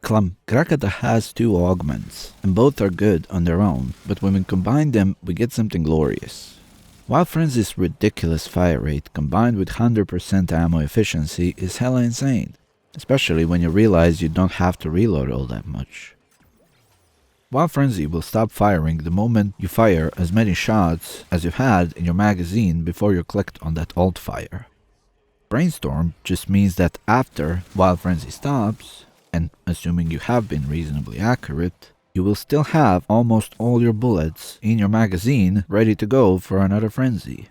Grakata has two augments, and both are good on their own, but when we combine them, we get something glorious. Wild Frenzy's ridiculous fire rate combined with 100% ammo efficiency is hella insane, especially when you realize you don't have to reload all that much. Wild Frenzy will stop firing the moment you fire as many shots as you had in your magazine before you clicked on that alt fire. Brainstorm just means that after Wild Frenzy stops, and assuming you have been reasonably accurate, you will still have almost all your bullets in your magazine ready to go for another frenzy.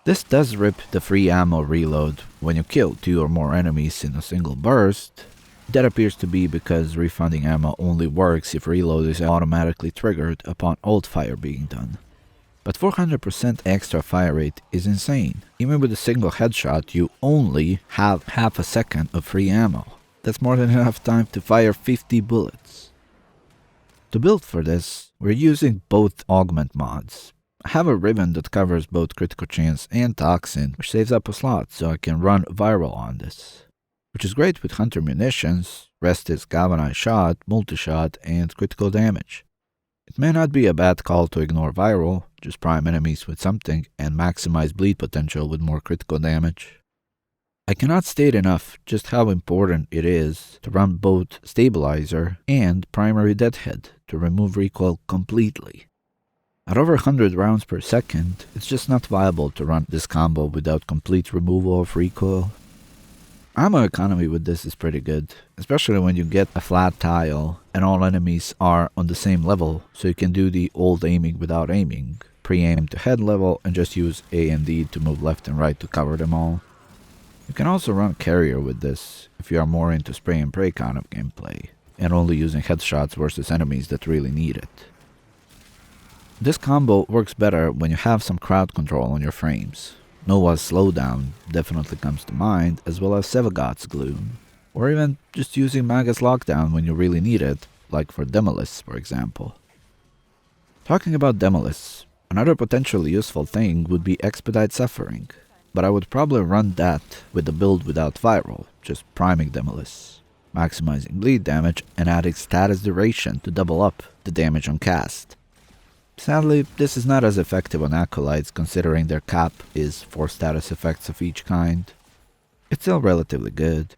This does rip the free ammo reload when you kill 2 or more enemies in a single burst. That appears to be because refunding ammo only works if reload is automatically triggered upon alt fire being done. But 400% extra fire rate is insane. Even with a single headshot, you only have half a second of free ammo. That's more than enough time to fire 50 bullets. To build for this, we're using both augment mods. I have a ribbon that covers both critical chance and toxin, which saves up a slot so I can run viral on this. Which is great with hunter munitions. Rest is galvanized shot, multi-shot, and critical damage. It may not be a bad call to ignore viral, just prime enemies with something and maximize bleed potential with more critical damage. I cannot state enough just how important it is to run both stabilizer and primary deadhead to remove recoil completely. At over 100 rounds per second, it's just not viable to run this combo without complete removal of recoil. Ammo economy with this is pretty good, especially when you get a flat tile and all enemies are on the same level, so you can do the old aiming without aiming, pre-aim to head level and just use A and D to move left and right to cover them all. You can also run carrier with this if you are more into spray and pray kind of gameplay, and only using headshots versus enemies that really need it. This combo works better when you have some crowd control on your frames. Nova's slowdown definitely comes to mind, as well as Sevagod's gloom, or even just using Maga's lockdown when you really need it, like for Demolis for example. Talking about Demolis, another potentially useful thing would be Expedite Suffering, but I would probably run that with the build without viral, just priming Demolis, maximizing bleed damage and adding status duration to double up the damage on cast. Sadly, this is not as effective on Acolytes considering their cap is 4 status effects of each kind. It's still relatively good.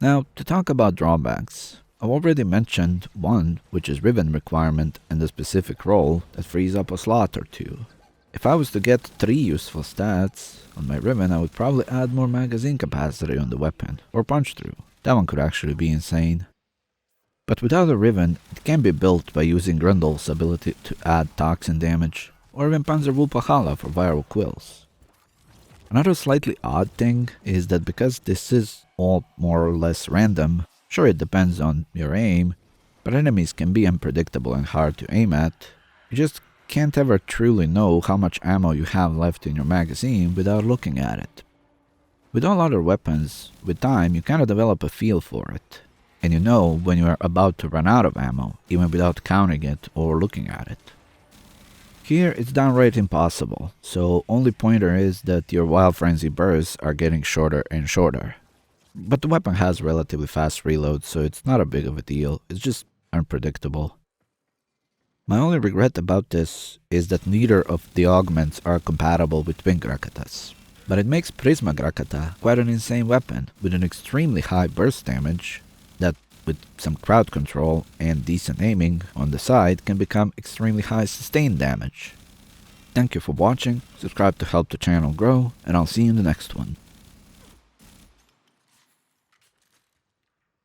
Now, to talk about drawbacks, I've already mentioned one, which is Ribbon requirement and the specific role that frees up a slot or 2. If I was to get 3 useful stats on my Ribbon, I would probably add more magazine capacity on the weapon, or punch through. That one could actually be insane. But without a Ribbon, it can be built by using Grundle's ability to add toxin damage, or even Panzerwulpahala for viral quills. Another slightly odd thing is that because this is all more or less random, sure it depends on your aim, but enemies can be unpredictable and hard to aim at. You just can't ever truly know how much ammo you have left in your magazine without looking at it. With all other weapons, with time you kind of develop a feel for it. And you know when you are about to run out of ammo, even without counting it or looking at it. Here it's downright impossible, so only pointer is that your Wild Frenzy bursts are getting shorter and shorter. But the weapon has relatively fast reload, so it's not a big of a deal, it's just unpredictable. My only regret about this is that neither of the augments are compatible with twin Grakatas. But it makes Prisma Grakata quite an insane weapon, with an extremely high burst damage, that with some crowd control and decent aiming on the side can become extremely high sustained damage. Thank you for watching, subscribe to help the channel grow, and I'll see you in the next one.